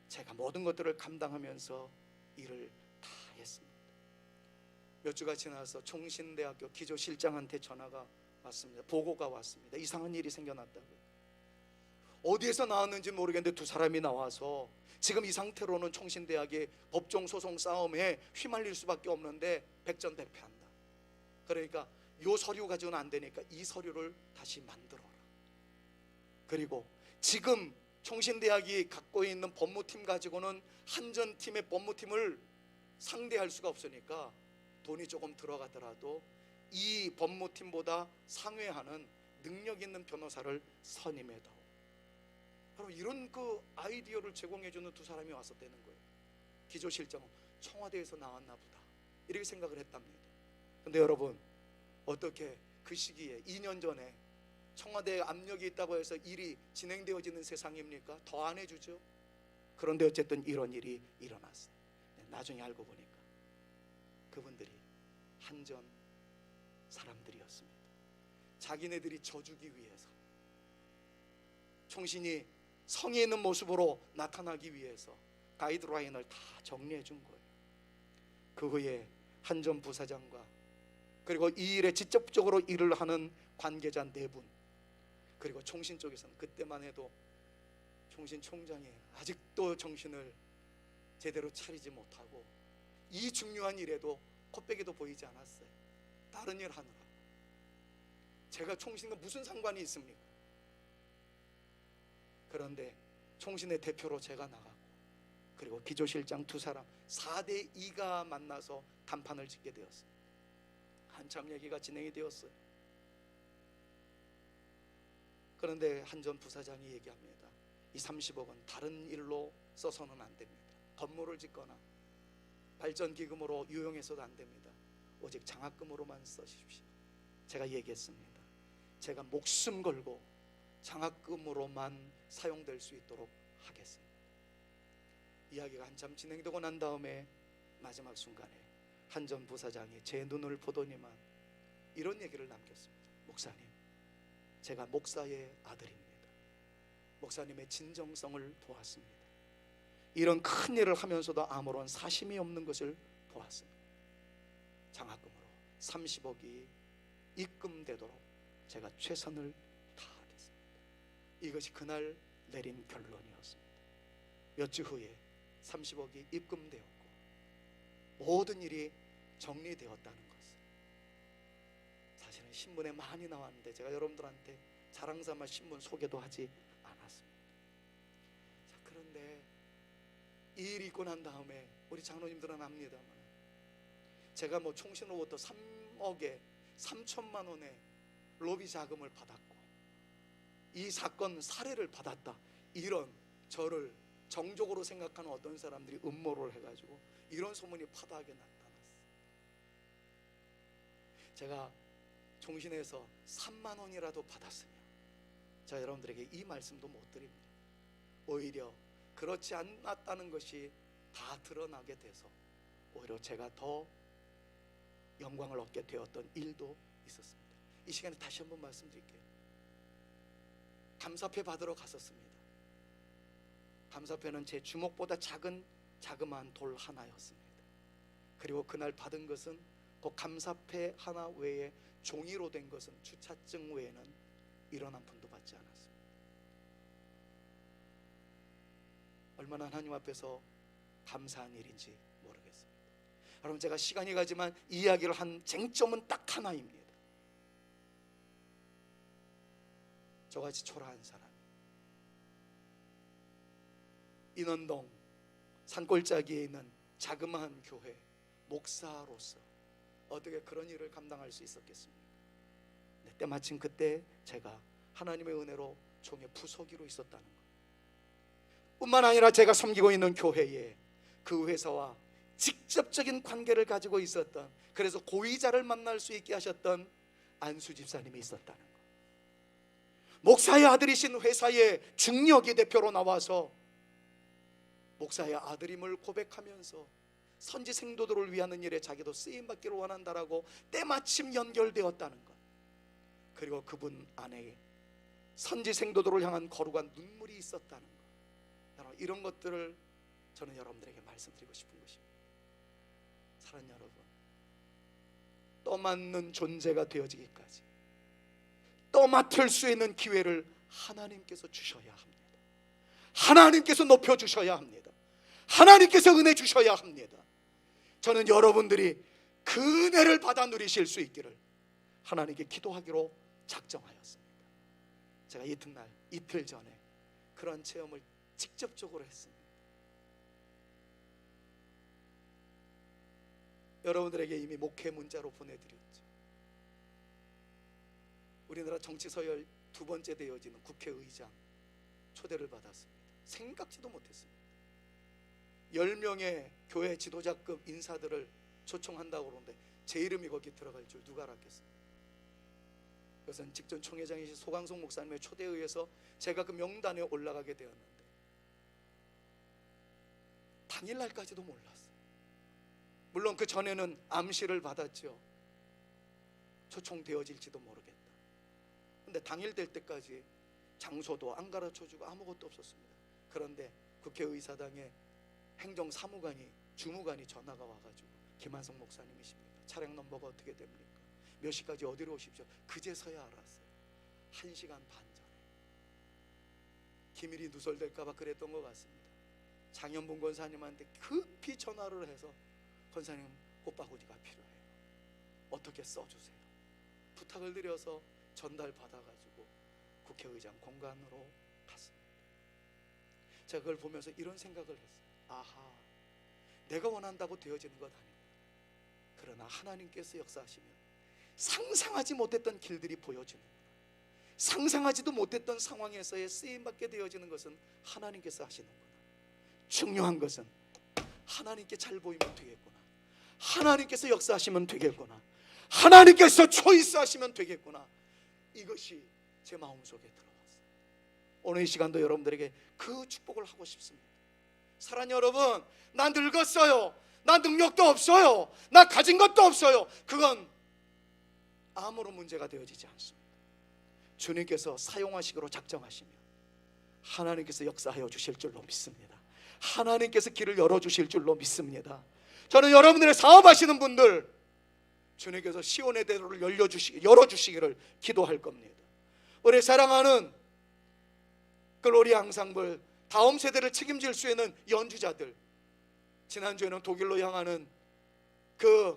제가 모든 것들을 감당하면서 일을 다 했습니다. 몇 주가 지나서 총신대학교 기조실장한테 전화가 왔습니다. 보고가 왔습니다. 이상한 일이 생겨났다고요. 어디에서 나왔는지 모르겠는데 두 사람이 나와서 지금 이 상태로는 총신대학이 법정 소송 싸움에 휘말릴 수밖에 없는데 백전백패한다. 그러니까 이 서류 가지고는 안 되니까 이 서류를 다시 만들어라. 그리고 지금 총신대학이 갖고 있는 법무팀 가지고는 한전팀의 법무팀을 상대할 수가 없으니까 돈이 조금 들어가더라도 이 법무팀보다 상회하는 능력 있는 변호사를 선임해다오. 여러분, 이런 그 아이디어를 제공해주는 두 사람이 왔었다는 거예요. 기조실장은 청와대에서 나왔나 보다 이렇게 생각을 했답니다. 근데 여러분, 어떻게 그 시기에 2년 전에 청와대에 압력이 있다고 해서 일이 진행되어지는 세상입니까? 더 안 해주죠. 그런데 어쨌든 이런 일이 일어났어요. 나중에 알고 보니까 그분들이 한전 사람들이었습니다. 자기네들이 져주기 위해서, 총신이 성의 있는 모습으로 나타나기 위해서 가이드라인을 다 정리해 준 거예요. 그 후에 한전 부사장과 그리고 이 일에 직접적으로 일을 하는 관계자 4분, 그리고 총신 쪽에서는 그때만 해도 총신 총장이 아직도 정신을 제대로 차리지 못하고 이 중요한 일에도 콧배기도 보이지 않았어요. 다른 일 하느라. 제가 총신과 무슨 상관이 있습니까? 그런데 총신의 대표로 제가 나가고 그리고 기조실장 두 사람 4대 2가 만나서 단판을 짓게 되었습니다. 한참 얘기가 진행이 되었어요. 그런데 한전 부사장이 얘기합니다. 이 30억은 다른 일로 써서는 안 됩니다. 건물을 짓거나 발전기금으로 유용해서도 안 됩니다. 오직 장학금으로만 써주십시오. 제가 얘기했습니다. 제가 목숨 걸고 장학금으로만 사용될 수 있도록 하겠습니다. 이야기가 한참 진행되고 난 다음에 마지막 순간에 한전 부사장이 제 눈을 보더니만 이런 얘기를 남겼습니다. 목사님, 제가 목사의 아들입니다. 목사님의 진정성을 보았습니다. 이런 큰 일을 하면서도 아무런 사심이 없는 것을 보았습니다. 장학금으로 30억이 입금되도록 제가 최선을 다하겠습니다. 이것이 그날 내린 결론이었습니다. 몇 주 후에 30억이 입금되었고 모든 일이 정리되었다는 것을 사실은 신문에 많이 나왔는데 제가 여러분들한테 자랑삼아 신문 소개도 하지 않았습니다. 자, 그런데 이 일이 있고 난 다음에 우리 장로님들은 압니다만 제가 뭐 총신으로부터 3억에 3천만 원의 로비 자금을 받았고 이 사건 사례를 받았다, 이런 저를 정적으로 생각하는 어떤 사람들이 음모를 해가지고 이런 소문이 파다하게 나타났어요. 제가 총신에서 3만 원이라도 받았으면 자, 여러분들에게 이 말씀도 못 드립니다. 오히려 그렇지 않았다는 것이 다 드러나게 돼서 오히려 제가 더 영광을 얻게 되었던 일도 있었습니다. 이 시간에 다시 한번 말씀드릴게요. 감사패 받으러 갔었습니다. 감사패는 제 주먹보다 작은 자그마한 돌 하나였습니다. 그리고 그날 받은 것은 그 감사패 하나 외에 종이로 된 것은 주차증 외에는 이런 한 푼도 받지 않았습니다. 얼마나 하나님 앞에서 감사한 일인지 모르겠습니다. 여러분, 제가 시간이 가지만 이 이야기를 한 쟁점은 딱 하나입니다. 저같이 초라한 사람, 인원동 산골짜기에 있는 자그마한 교회 목사로서 어떻게 그런 일을 감당할 수 있었겠습니까? 네, 때마침 그때 제가 하나님의 은혜로 종의 부서기로 있었다는 것, 뿐만 아니라 제가 섬기고 있는 교회에 그 회사와 직접적인 관계를 가지고 있었던, 그래서 고위자를 만날 수 있게 하셨던 안수 집사님이 있었다는 것, 목사의 아들이신 회사의 중력이 대표로 나와서 목사의 아들임을 고백하면서 선지 생도들을 위하는 일에 자기도 쓰임받기를 원한다라고 때마침 연결되었다는 것, 그리고 그분 안에 선지 생도들을 향한 거룩한 눈물이 있었다는 것, 여러분, 이런 것들을 저는 여러분들에게 말씀드리고 싶은 것입니다. 사랑하는 여러분, 떠맡는 존재가 되어지기까지 떠맡을 수 있는 기회를 하나님께서 주셔야 합니다. 하나님께서 높여주셔야 합니다. 하나님께서 은혜 주셔야 합니다. 저는 여러분들이 그 은혜를 받아 누리실 수 있기를 하나님께 기도하기로 작정하였습니다. 제가 이틀 전에 그런 체험을 직접적으로 했습니다. 여러분들에게 이미 목회 문자로 보내드렸죠. 우리나라 정치서열 2번째 되어지는 국회의장 초대를 받았습니다. 생각지도 못했습니다. 10명의 교회 지도자급 인사들을 초청한다고 그러는데 제 이름이 거기 들어갈 줄 누가 알았겠습니까? 그것은 직전 총회장이신 소강성 목사님의 초대에 의해서 제가 그 명단에 올라가게 되었는데 당일날까지도 몰랐어요. 물론 그 전에는 암시를 받았죠. 초청되어질지도 모르겠다. 근데 당일 될 때까지 장소도 안 가르쳐주고 아무것도 없었습니다. 그런데 국회의사당에 행정사무관이 주무관이 전화가 와가지고 김한성 목사님이십니다. 차량 넘버가 어떻게 됩니까? 몇 시까지 어디로 오십시오? 그제서야 알았어요. 1시간 반 전에. 기밀이 누설될까봐 그랬던 것 같습니다. 장현분 권사님한테 급히 전화를 해서 권사님 꽃바구니가 필요해요. 어떻게 써주세요. 부탁을 드려서 전달 받아가지고 국회의장 공간으로 갔습니다. 제가 그걸 보면서 이런 생각을 했어요. 아하, 내가 원한다고 되어지는 것 아닙니다. 그러나 하나님께서 역사하시면 상상하지 못했던 길들이 보여지는구나. 상상하지도 못했던 상황에서의 쓰임받게 되어지는 것은 하나님께서 하시는구나. 중요한 것은 하나님께 잘 보이면 되겠구나. 하나님께서 역사하시면 되겠구나. 하나님께서 초이스하시면 되겠구나. 이것이 제 마음속에 들어왔어요. 오늘 이 시간도 여러분들에게 그 축복을 하고 싶습니다. 사랑하는 여러분, 나 늙었어요. 나 능력도 없어요. 나 가진 것도 없어요. 그건 아무런 문제가 되어지지 않습니다. 주님께서 사용하시기로 작정하시면 하나님께서 역사하여 주실 줄로 믿습니다. 하나님께서 길을 열어주실 줄로 믿습니다. 저는 여러분들의 사업하시는 분들 주님께서 시온의 대로를 열어주시기를 기도할 겁니다. 우리 사랑하는 글로리 앙상블 다음 세대를 책임질 수 있는 연주자들, 지난주에는 독일로 향하는 그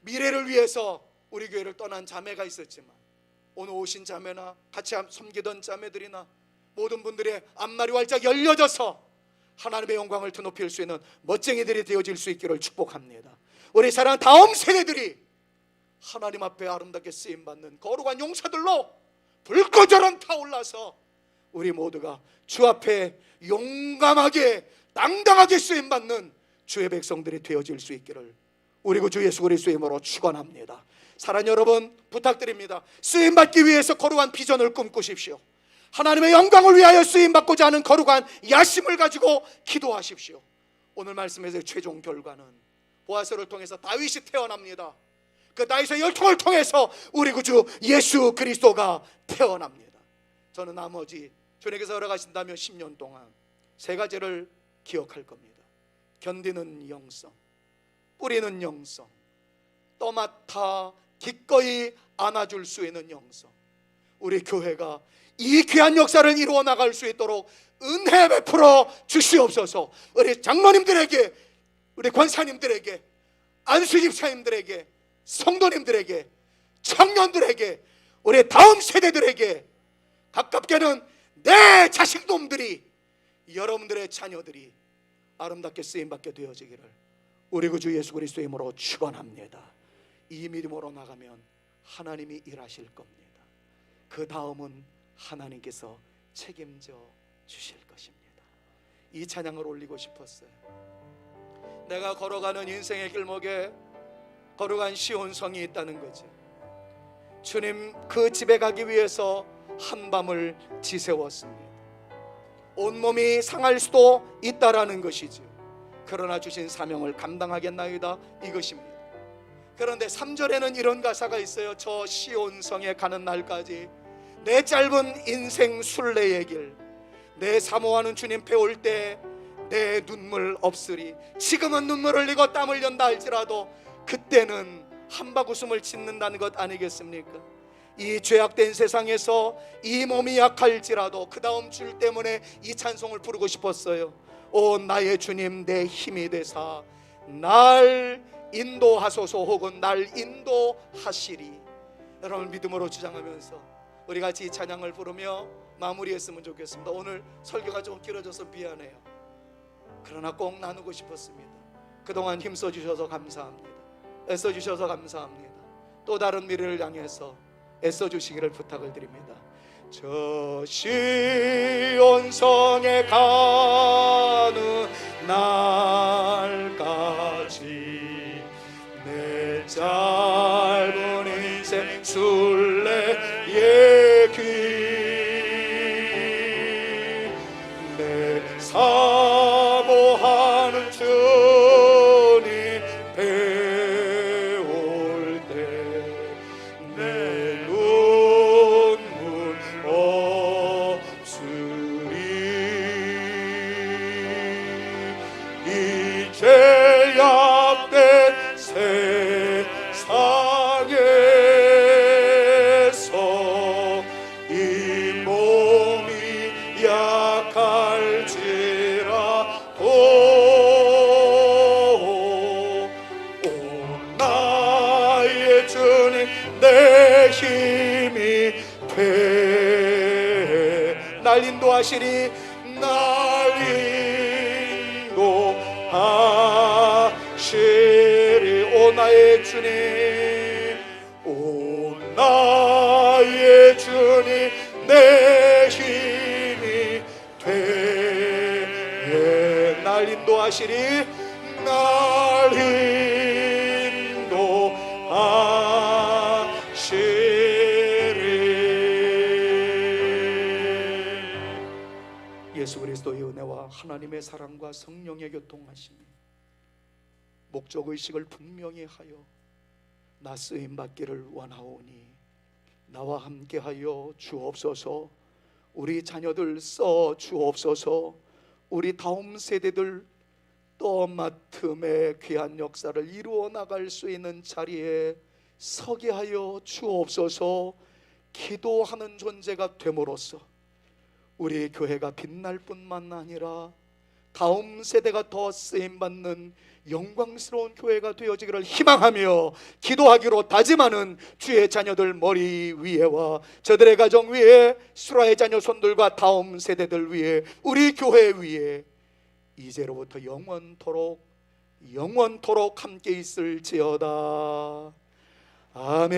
미래를 위해서 우리 교회를 떠난 자매가 있었지만 오늘 오신 자매나 같이 섬기던 자매들이나 모든 분들의 앞날이 활짝 열려져서 하나님의 영광을 드높일 수 있는 멋쟁이들이 되어질 수 있기를 축복합니다. 우리 사랑하는 다음 세대들이 하나님 앞에 아름답게 쓰임받는 거룩한 용사들로 불꽃처럼 타올라서 우리 모두가 주 앞에 용감하게 당당하게 쓰임받는 주의 백성들이 되어질 수 있기를 우리 구 주 예수 그리스도의 이름으로 축원합니다. 사랑하는 여러분, 부탁드립니다. 쓰임받기 위해서 거룩한 비전을 꿈꾸십시오. 하나님의 영광을 위하여 쓰임받고자 하는 거룩한 야심을 가지고 기도하십시오. 오늘 말씀에서의 최종 결과는 보아스를 통해서 다윗이 태어납니다. 그 다윗의 혈통을 통해서 우리 구주 예수 그리스도가 태어납니다. 저는 나머지 주님께서 허락하신다면 10년 동안 3가지를 기억할 겁니다. 견디는 영성, 뿌리는 영성, 떠맡아 기꺼이 안아줄 수 있는 영성. 우리 교회가 이 귀한 역사를 이루어 나갈 수 있도록 은혜 베풀어 주시옵소서. 우리 장로님들에게, 우리 권사님들에게, 안수집사님들에게, 성도님들에게, 청년들에게, 우리 다음 세대들에게, 가깝게는 내 자식놈들이, 여러분들의 자녀들이 아름답게 쓰임받게 되어지기를 우리 구 주 예수 그리스도의 이름으로 축원합니다. 이 믿음으로 나가면 하나님이 일하실 겁니다. 그 다음은 하나님께서 책임져 주실 것입니다. 이 찬양을 올리고 싶었어요. 내가 걸어가는 인생의 길목에 거룩한 시온성이 있다는 거죠. 주님 그 집에 가기 위해서 한밤을 지새웠습니다. 온몸이 상할 수도 있다라는 것이죠. 그러나 주신 사명을 감당하겠나이다, 이것입니다. 그런데 3절에는 이런 가사가 있어요. 저 시온성에 가는 날까지 내 짧은 인생 순례의 길, 내 사모하는 주님 배울 때 내 눈물 없으리. 지금은 눈물 흘리고 땀 흘린다 할지라도 그때는 한바구음을 짓는다는 것 아니겠습니까? 이 죄악된 세상에서 이 몸이 약할지라도 그 다음 줄 때문에 이 찬송을 부르고 싶었어요. 오 나의 주님 내 힘이 되사 날 인도하소서, 혹은 날 인도하시리. 여러분 믿음으로 주장하면서 우리 같이 이 찬양을 부르며 마무리했으면 좋겠습니다. 오늘 설교가 좀 길어져서 미안해요. 그러나 꼭 나누고 싶었습니다. 그동안 힘써주셔서 감사합니다. 애써주셔서 감사합니다. 또 다른 미래를 향해서 애써주시기를 부탁을 드립니다. 저 시온성에 가는 날까지 내 짧은 인생 순례의 길, 내 사모하는 주님 배울 때 내 눈물 없으리. 이 죄악된 세상에서 이 몸이 약할지라도 오 나의 주님 내 힘이 돼 날 인도하시리. 날 인도하시리. 오 나의 주님, 오 나의 주님 내 힘이 돼 날 인도하시리. 날 인도하시리. 예수 그리스도의 은혜와 하나님의 사랑과 성령의 교통하심이 목적의식을 분명히 하여 나 쓰임 받기를 원하오니 나와 함께하여 주옵소서. 우리 자녀들 써 주옵소서. 우리 다음 세대들 또 맡음의 귀한 역사를 이루어 나갈 수 있는 자리에 서게 하여 주옵소서. 기도하는 존재가 됨으로써 우리 교회가 빛날 뿐만 아니라 다음 세대가 더 쓰임받는 영광스러운 교회가 되어지기를 희망하며 기도하기로 다짐하는 주의 자녀들 머리 위에와 저들의 가정 위에, 수라의 자녀 손들과 다음 세대들 위에, 우리 교회 위에 이제로부터 영원토록 함께 있을지어다. 아멘.